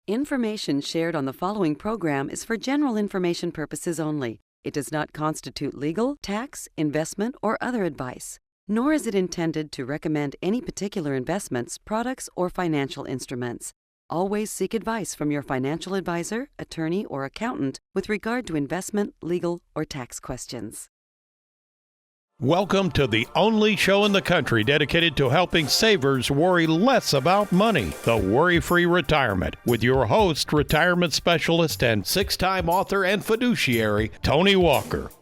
Information shared on the following program is for general information purposes only. It does not constitute legal, tax, investment, or other advice, nor is it intended to recommend any particular investments, products, or financial instruments. Always seek advice from your financial advisor, attorney, or accountant with regard to investment, legal, or tax questions. Welcome to the only show in the country dedicated to helping savers worry less about money, the WorryFree Retirement, with your host, retirement specialist and six-time author and fiduciary, Tony Walker.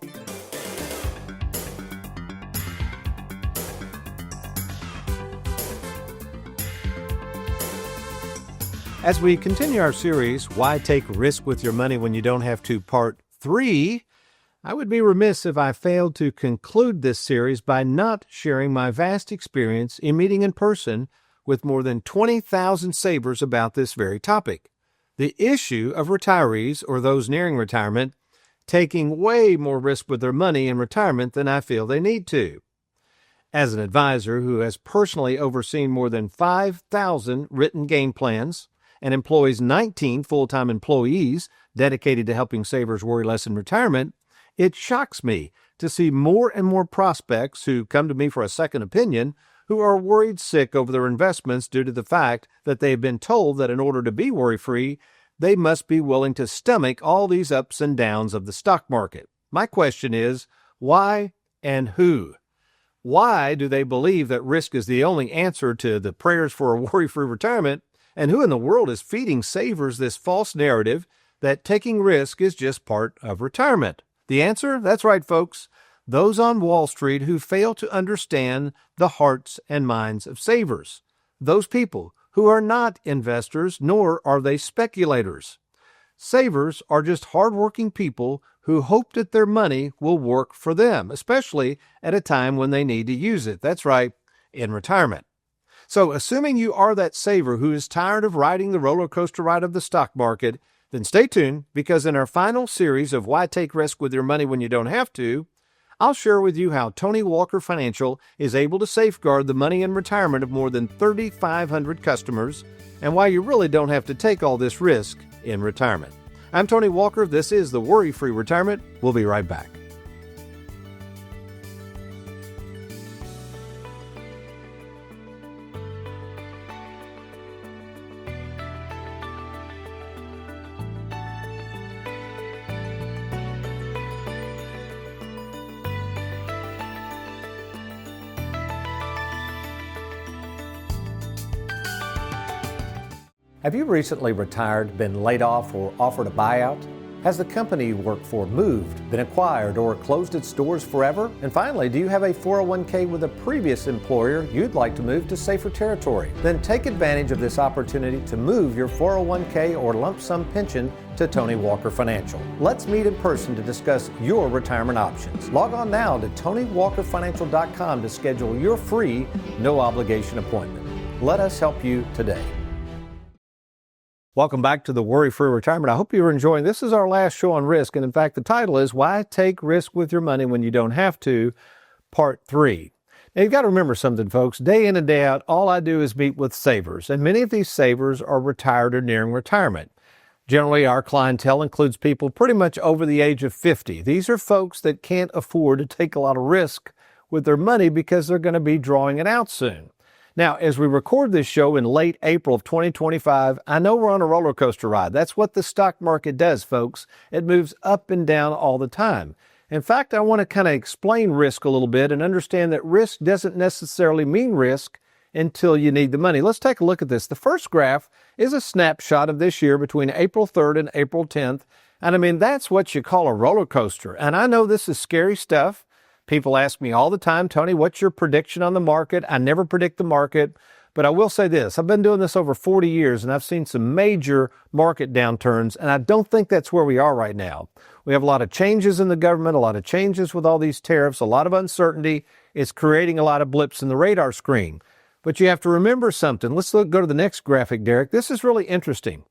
As we continue our series, Why Take Risk with Your Money When You Don't Have to, Part 3, I would be remiss if I failed to conclude this series by not sharing my vast experience in meeting in person with more than 20,000 savers about this very topic. The issue of retirees, or those nearing retirement, taking way more risk with their money in retirement than I feel they need to. As an advisor who has personally overseen more than 5,000 written game plans and employs 19 full-time employees dedicated to helping savers worry less in retirement, it shocks me to see more and more prospects who come to me for a second opinion who are worried sick over their investments due to the fact that they have been told that in order to be worry-free, they must be willing to stomach all these ups and downs of the stock market. My question is, why and who? Why do they believe that risk is the only answer to the prayers for a worry-free retirement? And who in the world is feeding savers this false narrative that taking risk is just part of retirement? The answer? That's right, folks. Those on Wall Street who fail to understand the hearts and minds of savers. Those people who are not investors, nor are they speculators. Savers are just hardworking people who hope that their money will work for them, especially at a time when they need to use it. That's right, in retirement. So, assuming you are that saver who is tired of riding the roller coaster ride of the stock market, then stay tuned, because in our final series of Why Take Risk with Your Money When You Don't Have to, I'll share with you how Tony Walker Financial is able to safeguard the money in retirement of more than 3,500 customers, and why you really don't have to take all this risk in retirement. I'm Tony Walker. This is the WorryFree Retirement. We'll be right back. Have you recently retired, been laid off, or offered a buyout? Has the company you work for moved, been acquired, or closed its doors forever? And finally, do you have a 401k with a previous employer you'd like to move to safer territory? Then take advantage of this opportunity to move your 401k or lump sum pension to Tony Walker Financial. Let's meet in person to discuss your retirement options. Log on now to TonyWalkerFinancial.com to schedule your free, no obligation appointment. Let us help you today. Welcome back to the Worry-Free Retirement. I hope you're enjoying. This is our last show on risk, and in fact, the title is Why Take Risk with Your Money When You Don't Have to, Part 3. Now, you've got to remember something, folks. Day in and day out, all I do is meet with savers, and many of these savers are retired or nearing retirement. Generally, our clientele includes people pretty much over the age of 50. These are folks that can't afford to take a lot of risk with their money because they're going to be drawing it out soon. Now, as we record this show in late April of 2025, I know we're on a roller coaster ride. That's what the stock market does, folks. It moves up and down all the time. In fact, I want to kind of explain risk a little bit and understand that risk doesn't necessarily mean risk until you need the money. Let's take a look at this. The first graph is a snapshot of this year between April 3rd and April 10th. And I mean, that's what you call a roller coaster. And I know this is scary stuff. People ask me all the time, Tony, what's your prediction on the market? I never predict the market, but I will say this. I've been doing this over 40 years, and I've seen some major market downturns, and I don't think that's where we are right now. We have a lot of changes in the government, a lot of changes with all these tariffs, a lot of uncertainty. It's creating a lot of blips in the radar screen. But you have to remember something. Let's go to the next graphic, Derek. This is really interesting.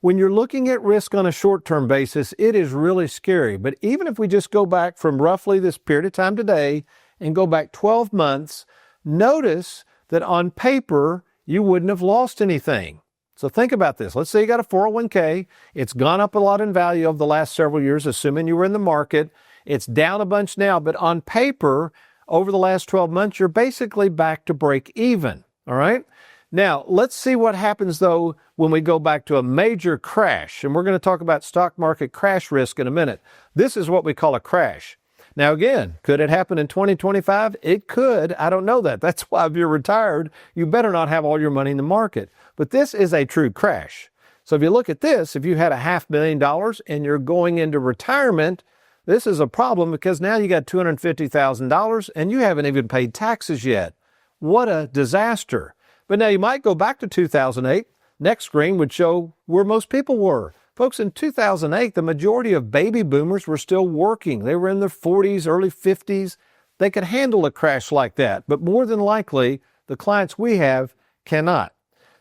When you're looking at risk on a short-term basis, it is really scary. But even if we just go back from roughly this period of time today and go back 12 months, notice that on paper, you wouldn't have lost anything. So think about this. Let's say you got a 401k. It's gone up a lot in value over the last several years, assuming you were in the market. It's down a bunch now, but on paper, over the last 12 months, you're basically back to break even. All right? Now, let's see what happens, though, when we go back to a major crash. And we're going to talk about stock market crash risk in a minute. This is what we call a crash. Now, again, could it happen in 2025? It could. I don't know that. That's why if you're retired, you better not have all your money in the market. But this is a true crash. So if you look at this, if you had $500,000 and you're going into retirement, this is a problem because now you got $250,000 and you haven't even paid taxes yet. What a disaster. But now you might go back to 2008. Next screen would show where most people were. Folks, in 2008, the majority of baby boomers were still working. They were in their 40s, early 50s. They could handle a crash like that, but more than likely, the clients we have cannot.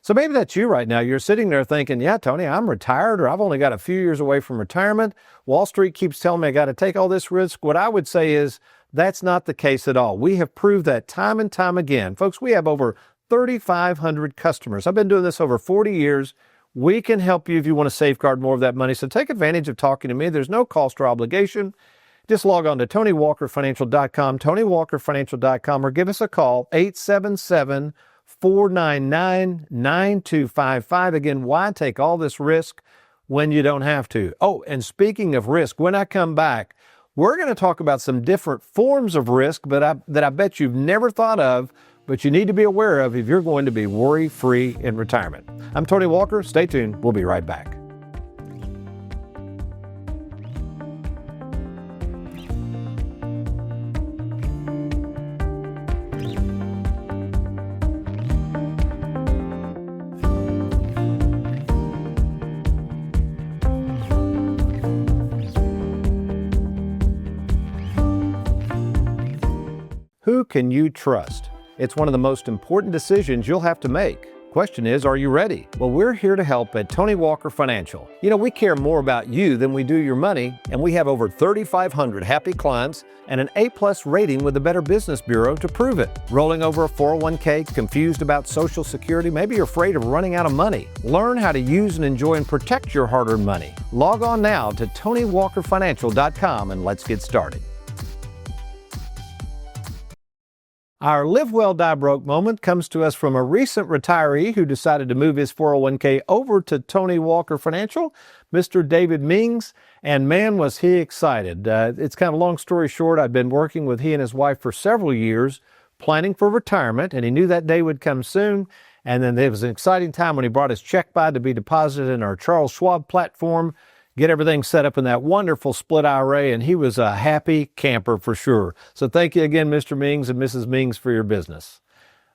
So maybe that's you right now. You're sitting there thinking, yeah, Tony, I'm retired, or I've only got a few years away from retirement. Wall Street keeps telling me I got to take all this risk. What I would say is that's not the case at all. We have proved that time and time again. Folks, we have over 3,500 customers. I've been doing this over 40 years. We can help you if you want to safeguard more of that money. So take advantage of talking to me. There's no cost or obligation. Just log on to TonyWalkerFinancial.com, TonyWalkerFinancial.com, or give us a call, 877-499-9255. Again, why take all this risk when you don't have to? Oh, and speaking of risk, when I come back, we're going to talk about some different forms of risk that I bet you've never thought of, but you need to be aware of if you're going to be worry-free in retirement. I'm Tony Walker. Stay tuned. We'll be right back. Who can you trust? It's one of the most important decisions you'll have to make. Question is, are you ready? Well, we're here to help at Tony Walker Financial. You know, we care more about you than we do your money, and we have over 3,500 happy clients and an A+ rating with the Better Business Bureau to prove it. Rolling over a 401k, confused about Social Security, maybe you're afraid of running out of money. Learn how to use and enjoy and protect your hard-earned money. Log on now to TonyWalkerFinancial.com and let's get started. Our Live Well, Die Broke moment comes to us from a recent retiree who decided to move his 401k over to Tony Walker Financial, Mr. David Mings, and man, was he excited. It's kind of a long story short. I've been working with he and his wife for several years, planning for retirement, and he knew that day would come soon. And then there was an exciting time when he brought his check by to be deposited in our Charles Schwab platform, get everything set up in that wonderful split IRA, and he was a happy camper for sure. So thank you again, Mr. Mings and Mrs. Mings, for your business.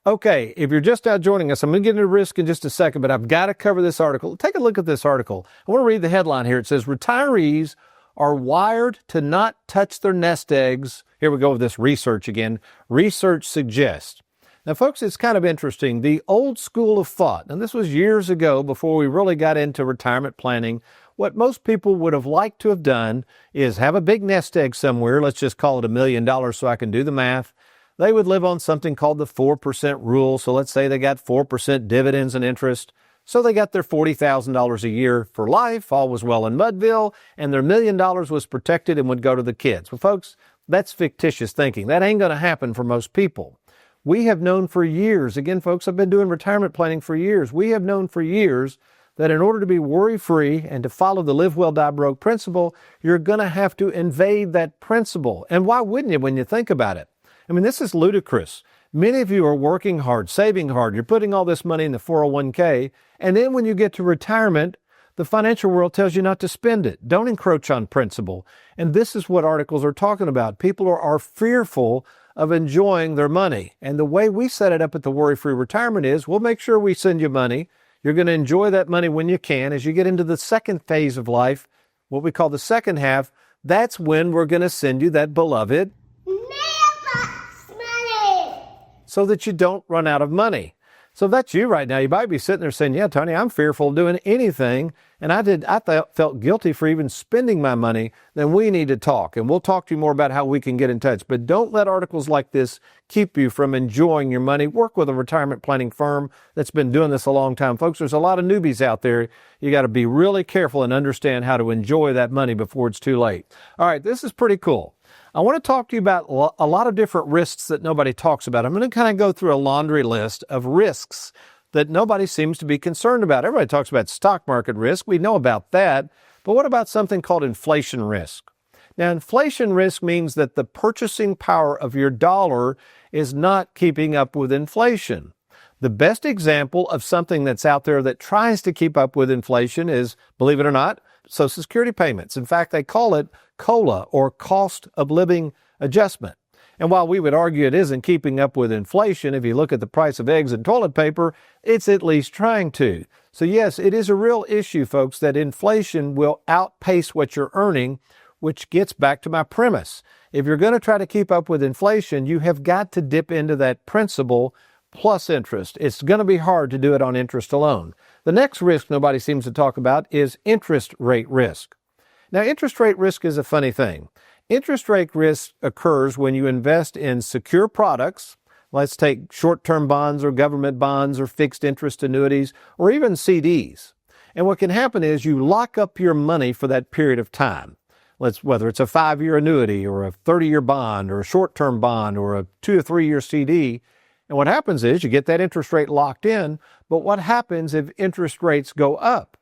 Okay, if you're just now joining us, I'm going to get into risk in just a second, but I've got to cover this article. Take a look at this article. I want to read the headline here. It says, retirees are wired to not touch their nest eggs. Here we go with this research again. Research suggests. Now, folks, it's kind of interesting. The old school of thought, and this was years ago before we really got into retirement planning, what most people would have liked to have done is have a big nest egg somewhere. Let's just call it $1 million so I can do the math. They would live on something called the 4% rule. So let's say they got 4% dividends and interest. So they got their $40,000 a year for life. All was well in Mudville, and their $1 million was protected and would go to the kids. Well, folks, that's fictitious thinking. That ain't going to happen for most people. We have known for years, again, folks, I've been doing retirement planning for years. We have known for years that in order to be worry-free and to follow the Live Well, Die Broke principle, you're going to have to invade that principle. And why wouldn't you when you think about it? I mean, this is ludicrous. Many of you are working hard, saving hard. You're putting all this money in the 401k. And then when you get to retirement, the financial world tells you not to spend it. Don't encroach on principle. And this is what articles are talking about. People are fearful of enjoying their money. And the way we set it up at the WorryFree Retirement is we'll make sure we send you money. You're going to enjoy that money when you can. As you get into the second phase of life, what we call the second half, that's when we're going to send you that beloved mailbox money so that you don't run out of money. So if that's you right now, you might be sitting there saying, yeah, Tony, I'm fearful of doing anything, and I felt guilty for even spending my money. Then we need to talk, and we'll talk to you more about how we can get in touch. But don't let articles like this keep you from enjoying your money. Work with a retirement planning firm that's been doing this a long time. Folks, there's a lot of newbies out there. You got to be really careful and understand how to enjoy that money before it's too late. All right, this is pretty cool. I want to talk to you about a lot of different risks that nobody talks about. I'm going to kind of go through a laundry list of risks that nobody seems to be concerned about. Everybody talks about stock market risk. We know about that. But what about something called inflation risk? Now, inflation risk means that the purchasing power of your dollar is not keeping up with inflation. The best example of something that's out there that tries to keep up with inflation is, believe it or not, Social Security payments. In fact, they call it COLA, or cost of living adjustment. And while we would argue it isn't keeping up with inflation, if you look at the price of eggs and toilet paper, it's at least trying to. So yes, it is a real issue, folks, that inflation will outpace what you're earning, which gets back to my premise. If you're going to try to keep up with inflation, you have got to dip into that principal plus interest. It's going to be hard to do it on interest alone. The next risk nobody seems to talk about is interest rate risk. Now, interest rate risk is a funny thing. Interest rate risk occurs when you invest in secure products. Let's take short-term bonds or government bonds or fixed interest annuities or even CDs. And what can happen is you lock up your money for that period of time. Whether it's a 5-year annuity or a 30-year bond or a short-term bond or a 2 or 3-year CD. And what happens is you get that interest rate locked in, but what happens if interest rates go up?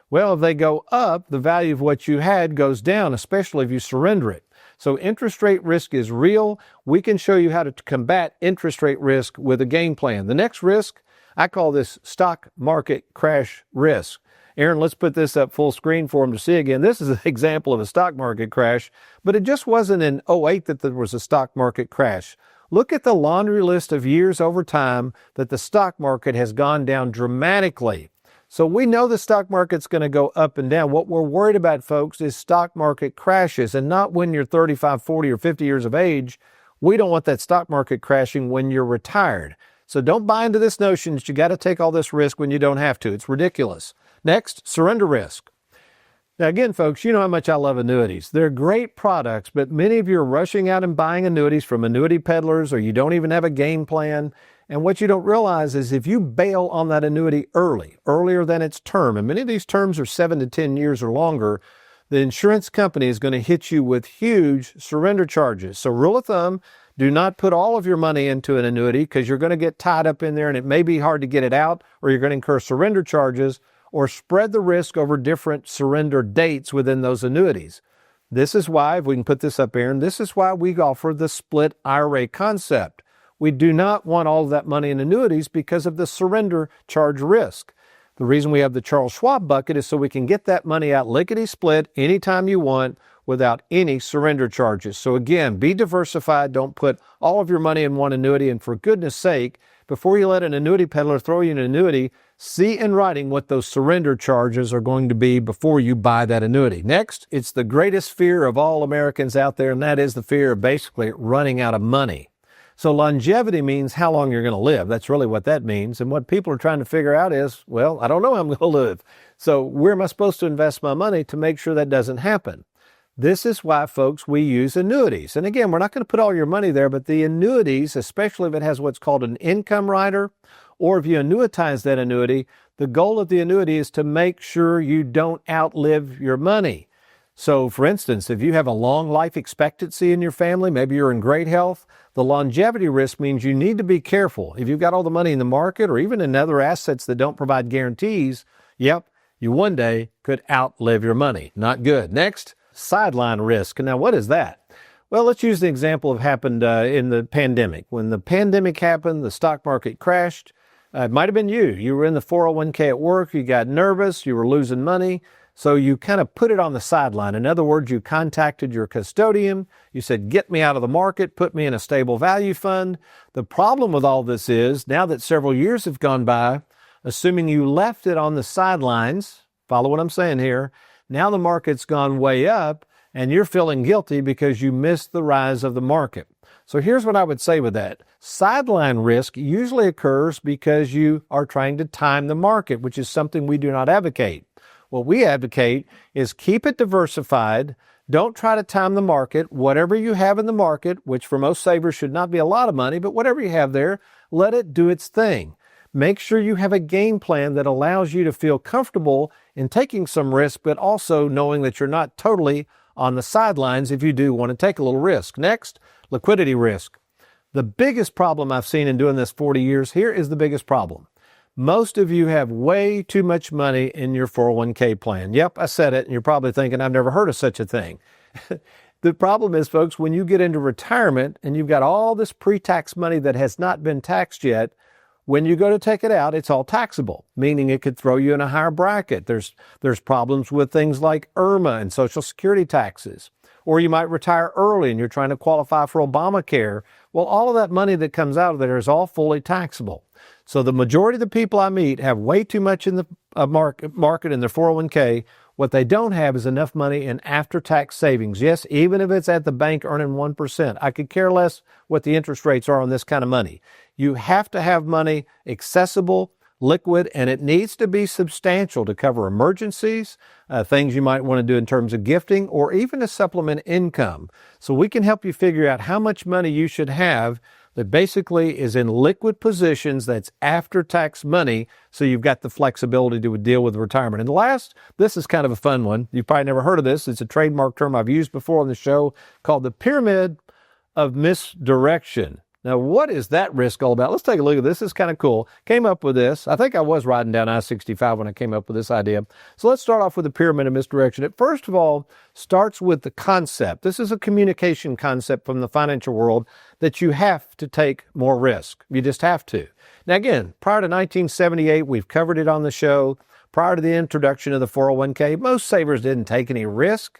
Well, if they go up, the value of what you had goes down, especially if you surrender it. So interest rate risk is real. We can show you how to combat interest rate risk with a game plan. The next risk, I call this stock market crash risk. Aaron, let's put this up full screen for them to see again. This is an example of a stock market crash, but it just wasn't in 2008 that there was a stock market crash. Look at the laundry list of years over time that the stock market has gone down dramatically. So we know the stock market's going to go up and down. What we're worried about, folks, is stock market crashes, and not when you're 35, 40, or 50 years of age. We don't want that stock market crashing when you're retired. So don't buy into this notion that you got to take all this risk when you don't have to. It's ridiculous. Next, surrender risk. Now again, folks, you know how much I love annuities. They're great products, but many of you are rushing out and buying annuities from annuity peddlers, or you don't even have a game plan. And what you don't realize is if you bail on that annuity earlier than its term, and many of these terms are 7 to 10 years or longer, the insurance company is going to hit you with huge surrender charges. So rule of thumb, do not put all of your money into an annuity because you're going to get tied up in there and it may be hard to get it out, or you're going to incur surrender charges, or spread the risk over different surrender dates within those annuities. This is why, if we can put this up, Aaron, this is why we offer the split IRA concept. We do not want all of that money in annuities because of the surrender charge risk. The reason we have the Charles Schwab bucket is so we can get that money out lickety-split anytime you want without any surrender charges. So again, be diversified. Don't put all of your money in one annuity. And for goodness sake, before you let an annuity peddler throw you an annuity, see in writing what those surrender charges are going to be before you buy that annuity. Next, it's the greatest fear of all Americans out there, and that is the fear of basically running out of money. So longevity means how long you're going to live. That's really what that means. And what people are trying to figure out is, well, I don't know how I'm going to live. So where am I supposed to invest my money to make sure that doesn't happen? This is why, folks, we use annuities. And again, we're not going to put all your money there, but the annuities, especially if it has what's called an income rider, or if you annuitize that annuity, the goal of the annuity is to make sure you don't outlive your money. So, for instance, if you have a long life expectancy in your family, maybe you're in great health, the longevity risk means you need to be careful. If you've got all the money in the market or even in other assets that don't provide guarantees, yep, you one day could outlive your money. Not good. Next, sideline risk. Now, what is that? Well, let's use the example of happened in the pandemic. When the pandemic happened, the stock market crashed. It might have been you. You were in the 401k at work. You got nervous. You were losing money. So you kind of put it on the sideline. In other words, you contacted your custodian. You said, get me out of the market, put me in a stable value fund. The problem with all this is, now that several years have gone by, assuming you left it on the sidelines, follow what I'm saying here, now the market's gone way up and you're feeling guilty because you missed the rise of the market. So here's what I would say with that. Sideline risk usually occurs because you are trying to time the market, which is something we do not advocate. What we advocate is keep it diversified. Don't try to time the market. Whatever you have in the market, which for most savers should not be a lot of money, but whatever you have there, let it do its thing. Make sure you have a game plan that allows you to feel comfortable in taking some risk, but also knowing that you're not totally on the sidelines if you do want to take a little risk. Next, liquidity risk. The biggest problem I've seen in doing this 40 years, here is the biggest problem. Most of you have way too much money in your 401k plan. Yep, I said it, and you're probably thinking, I've never heard of such a thing. The problem is, folks, when you get into retirement and you've got all this pre-tax money that has not been taxed yet, when you go to take it out, it's all taxable, meaning it could throw you in a higher bracket. There's problems with things like IRMA and Social Security taxes. Or you might retire early and you're trying to qualify for Obamacare. Well, all of that money that comes out of there is all fully taxable. So the majority of the people I meet have way too much in the market in their 401k. What they don't have is enough money in after-tax savings. Yes, even if it's at the bank earning 1%. I could care less what the interest rates are on this kind of money. You have to have money accessible, liquid, and it needs to be substantial to cover emergencies, things you might want to do in terms of gifting, or even to supplement income. So we can help you figure out how much money you should have that basically is in liquid positions that's after-tax money, so you've got the flexibility to deal with retirement. And last, this is kind of a fun one. You've probably never heard of this. It's a trademark term I've used before on the show called the Pyramid of Misdirection. Now, what is that risk all about? Let's take a look at this. This is kind of cool. Came up with this. I think I was riding down I-65 when I came up with this idea. So let's start off with the Pyramid of Misdirection. It first of all starts with the concept. This is a communication concept from the financial world that you have to take more risk. You just have to. Now, again, prior to 1978, we've covered it on the show. Prior to the introduction of the 401k, most savers didn't take any risk.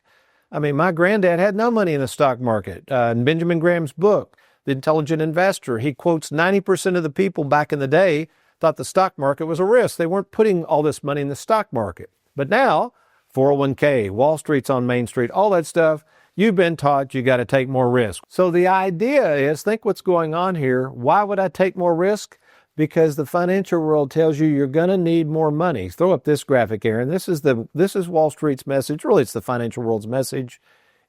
I mean, my granddad had no money in the stock market. In Benjamin Graham's book, The Intelligent Investor, he quotes 90% of the people back in the day thought the stock market was a risk. They weren't putting all this money in the stock market. But now, 401k, Wall Street's on Main Street, all that stuff, you've been taught you got to take more risk. So the idea is, think what's going on here. Why would I take more risk? Because the financial world tells you you're going to need more money. Throw up this graphic, Aaron. This is Wall Street's message. Really, it's the financial world's message.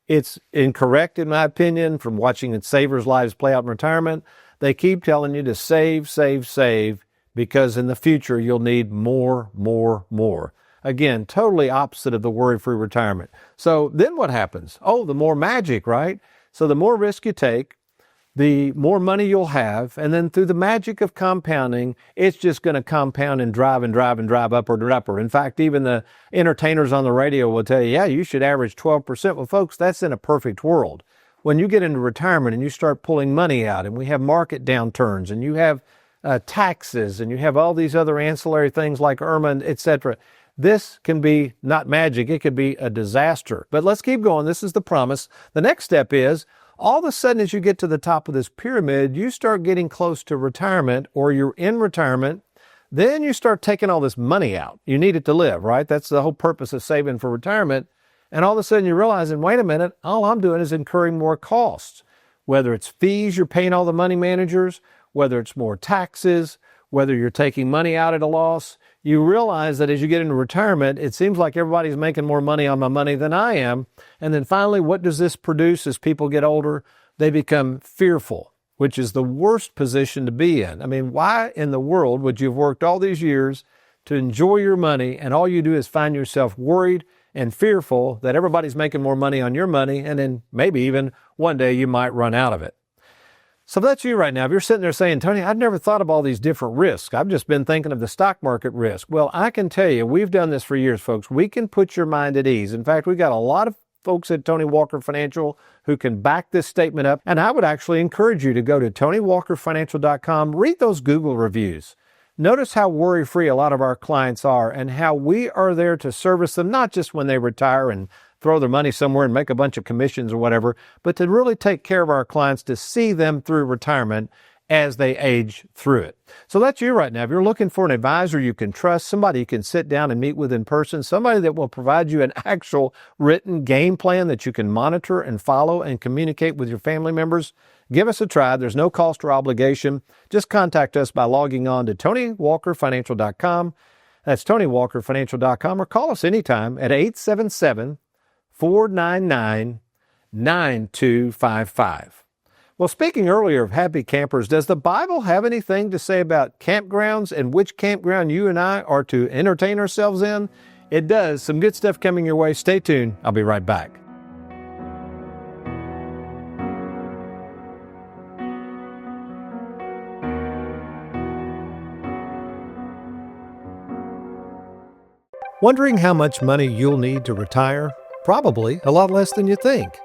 It's incorrect, in my opinion, from watching savers' lives play out in retirement. They keep telling you to save, save, save, because in the future you'll need more, more, more. Again, totally opposite of the worry-free retirement. So then what happens? Oh, the more magic, right? So the more risk you take, the more money you'll have, and then through the magic of compounding, it's just going to compound and drive upward and upward. In fact, even the entertainers on the radio will tell you, yeah, you should average 12%. Well, folks, that's in a perfect world. When you get into retirement and you start pulling money out, and we have market downturns, and you have taxes, and you have all these other ancillary things like IRMA, etc., this can be not magic. It could be a disaster. But let's keep going. This is the promise. The next step is, all of a sudden, as you get to the top of this pyramid, you start getting close to retirement, or you're in retirement. Then you start taking all this money out. You need it to live, right? That's the whole purpose of saving for retirement. And all of a sudden you're realizing, wait a minute, all I'm doing is incurring more costs. Whether it's fees you're paying all the money managers, whether it's more taxes, whether you're taking money out at a loss, you realize that as you get into retirement, it seems like everybody's making more money on my money than I am. And then finally, what does this produce as people get older? They become fearful, which is the worst position to be in. I mean, why in the world would you have worked all these years to enjoy your money, and all you do is find yourself worried and fearful that everybody's making more money on your money, and then maybe even one day you might run out of it? So if that's you right now, if you're sitting there saying, Tony, I've never thought of all these different risks. I've just been thinking of the stock market risk. Well, I can tell you, we've done this for years, folks. We can put your mind at ease. In fact, we've got a lot of folks at Tony Walker Financial who can back this statement up. And I would actually encourage you to go to TonyWalkerFinancial.com, read those Google reviews. Notice how worry-free a lot of our clients are, and how we are there to service them, not just when they retire and throw their money somewhere and make a bunch of commissions or whatever, but to really take care of our clients, to see them through retirement. as they age through it. So that's you right now. If you're looking for an advisor you can trust, somebody you can sit down and meet with in person, somebody that will provide you an actual written game plan that you can monitor and follow and communicate with your family members, give us a try. There's no cost or obligation. Just contact us by logging on to TonyWalkerFinancial.com. That's TonyWalkerFinancial.com, or call us anytime at 877-499-9255. Well, speaking earlier of happy campers, does the Bible have anything to say about campgrounds and which campground you and I are to entertain ourselves in? It does. Some good stuff coming your way. Stay tuned. I'll be right back. Wondering how much money you'll need to retire? Probably a lot less than you think.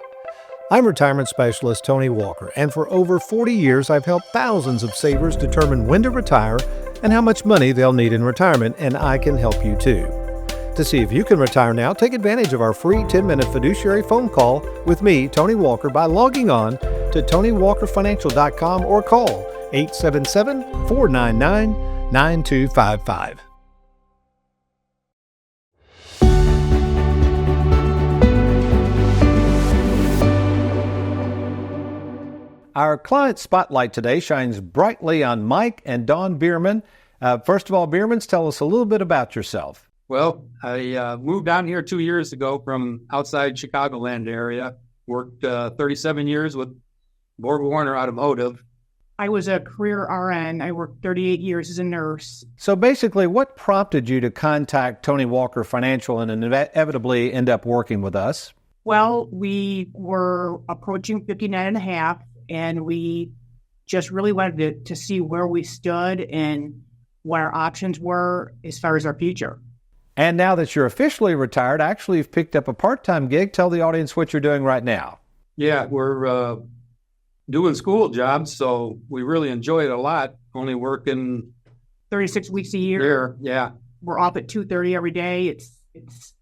I'm retirement specialist Tony Walker, and for over 40 years I've helped thousands of savers determine when to retire and how much money they'll need in retirement, and I can help you too. To see if you can retire now, take advantage of our free 10-minute fiduciary phone call with me, Tony Walker, by logging on to TonyWalkerFinancial.com or call 877-499-9255. Our client spotlight today shines brightly on Mike and Dawn Bierman. First of all, Biermans, tell us a little bit about yourself. Well, I moved down here 2 years ago from outside Chicagoland area. Worked 37 years with Borg Warner Automotive. I was a career RN. I worked 38 years as a nurse. So basically, what prompted you to contact Tony Walker Financial and inevitably end up working with us? Well, we were approaching 59 and a half. And we just really wanted to see where we stood and what our options were as far as our future. And now that you're officially retired, actually you've picked up a part-time gig. Tell the audience what you're doing right now. Yeah, we're doing school jobs, so we really enjoy it a lot. Only working 36 weeks a year. Yeah. We're off at 2:30 every day. It's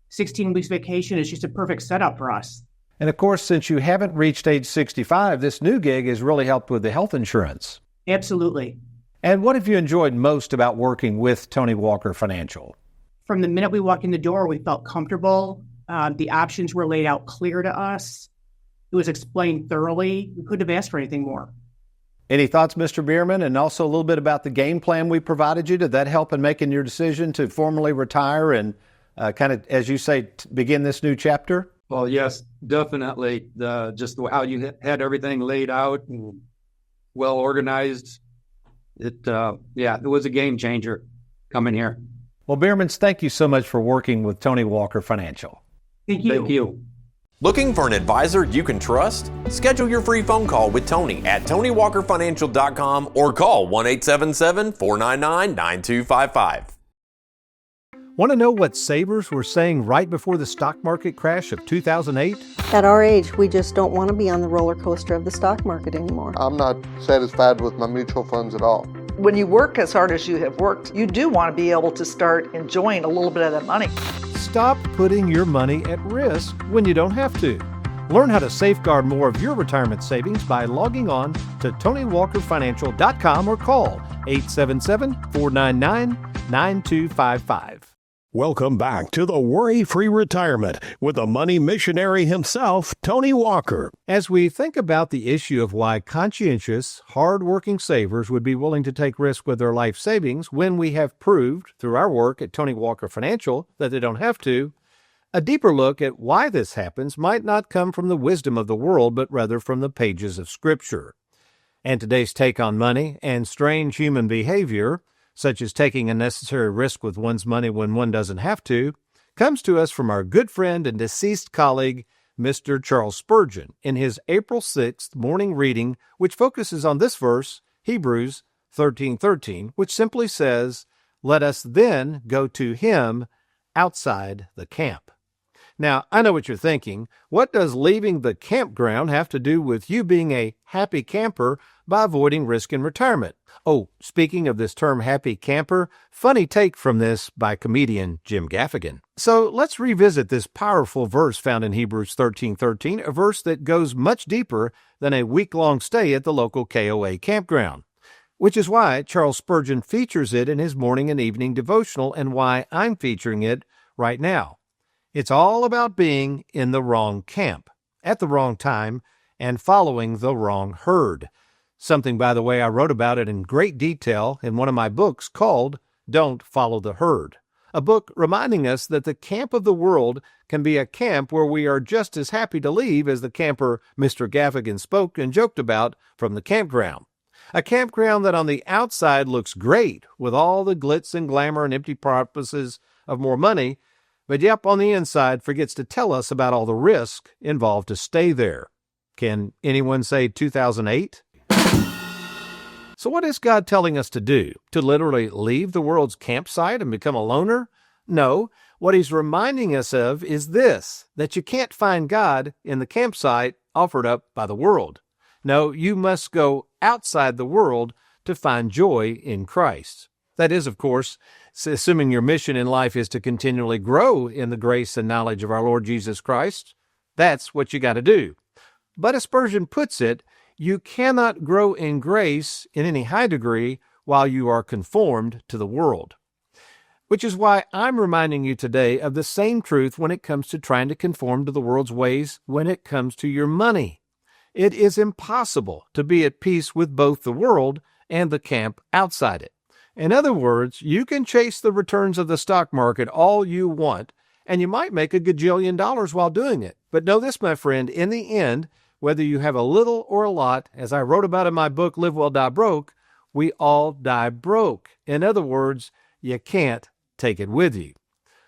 16 weeks vacation. It's just a perfect setup for us. And of course, since you haven't reached age 65, this new gig has really helped with the health insurance. Absolutely. And what have you enjoyed most about working with Tony Walker Financial? From the minute we walked in the door, we felt comfortable. The options were laid out clear to us. It was explained thoroughly. We couldn't have asked for anything more. Any thoughts, Mr. Bierman? And also a little bit about the game plan we provided you. Did that help in making your decision to formally retire and kind of, as you say, begin this new chapter? Well, yes, definitely. Just how you had everything laid out and well organized. It was a game changer coming here. Well, Biermans, thank you so much for working with Tony Walker Financial. Thank you. Thank you. Looking for an advisor you can trust? Schedule your free phone call with Tony at TonyWalkerFinancial.com or call 1-877-499-9255. Want to know what savers were saying right before the stock market crash of 2008? At our age, we just don't want to be on the roller coaster of the stock market anymore. I'm not satisfied with my mutual funds at all. When you work as hard as you have worked, you do want to be able to start enjoying a little bit of that money. Stop putting your money at risk when you don't have to. Learn how to safeguard more of your retirement savings by logging on to TonyWalkerFinancial.com or call 877-499-9255. Welcome back to the WorryFree Retirement with the money missionary himself, Tony Walker. As we think about the issue of why conscientious, hard-working savers would be willing to take risk with their life savings when we have proved through our work at Tony Walker Financial that they don't have to, a deeper look at why this happens might not come from the wisdom of the world, but rather from the pages of Scripture. And today's take on money and strange human behavior, such as taking unnecessary risk with one's money when one doesn't have to, comes to us from our good friend and deceased colleague, Mr. Charles Spurgeon, in his April 6th morning reading, which focuses on this verse, Hebrews 13:13, which simply says, "Let us then go to him outside the camp." Now, I know what you're thinking. What does leaving the campground have to do with you being a happy camper by avoiding risk in retirement? Oh, speaking of this term happy camper, funny take from this by comedian Jim Gaffigan. So let's revisit this powerful verse found in Hebrews 13:13, a verse that goes much deeper than a week-long stay at the local KOA campground, which is why Charles Spurgeon features it in his morning and evening devotional and why I'm featuring it right now. It's all about being in the wrong camp, at the wrong time, and following the wrong herd. Something, by the way, I wrote about it in great detail in one of my books called Don't Follow the Herd, a book reminding us that the camp of the world can be a camp where we are just as happy to leave as the camper Mr. Gaffigan spoke and joked about from the campground. A campground that on the outside looks great with all the glitz and glamour and empty promises of more money, but yep, on the inside forgets to tell us about all the risk involved to stay there. Can anyone say 2008? So what is God telling us to do? To literally leave the world's campsite and become a loner? No, what he's reminding us of is this, that you can't find God in the campsite offered up by the world. No, you must go outside the world to find joy in Christ. That is, of course, assuming your mission in life is to continually grow in the grace and knowledge of our Lord Jesus Christ. That's what you got to do. But as Spurgeon puts it, you cannot grow in grace in any high degree while you are conformed to the world. Which is why I'm reminding you today of the same truth when it comes to trying to conform to the world's ways when it comes to your money. It is impossible to be at peace with both the world and the camp outside it. In other words, you can chase the returns of the stock market all you want, and you might make $1 gajillion while doing it. But know this, my friend, in the end, whether you have a little or a lot, as I wrote about in my book, Live Well, Die Broke, we all die broke. In other words, you can't take it with you.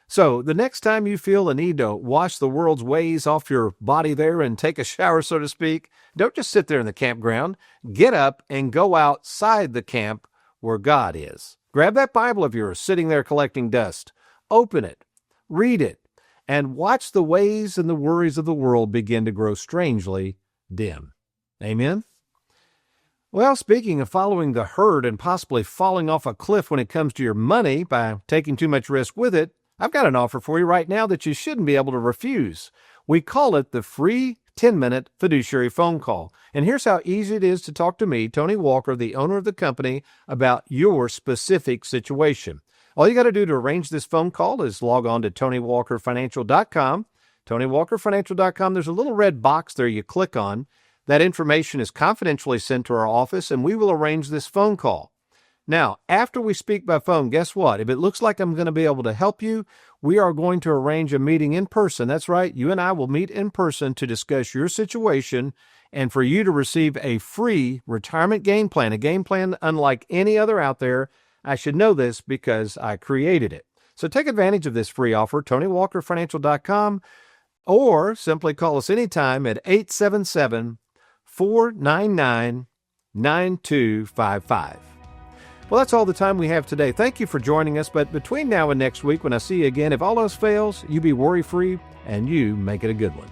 So the next time you feel the need to wash the world's ways off your body there and take a shower, so to speak, don't just sit there in the campground. Get up and go outside the camp where God is. Grab that Bible of yours sitting there collecting dust. Open it, read it, and watch the ways and the worries of the world begin to grow strangely dim. Amen? Well, speaking of following the herd and possibly falling off a cliff when it comes to your money by taking too much risk with it, I've got an offer for you right now that you shouldn't be able to refuse. We call it the free 10-minute fiduciary phone call. And here's how easy it is to talk to me, Tony Walker, the owner of the company, about your specific situation. All you got to do to arrange this phone call is log on to TonyWalkerFinancial.com. TonyWalkerFinancial.com, there's a little red box there you click on. That information is confidentially sent to our office, and we will arrange this phone call. Now, after we speak by phone, guess what? If it looks like I'm going to be able to help you, we are going to arrange a meeting in person. That's right. You and I will meet in person to discuss your situation and for you to receive a free retirement game plan, a game plan unlike any other out there. I should know this because I created it. So take advantage of this free offer, TonyWalkerFinancial.com, or simply call us anytime at 877-499-9255. Well, that's all the time we have today. Thank you for joining us. But between now and next week, when I see you again, if all else fails, you be worry-free and you make it a good one.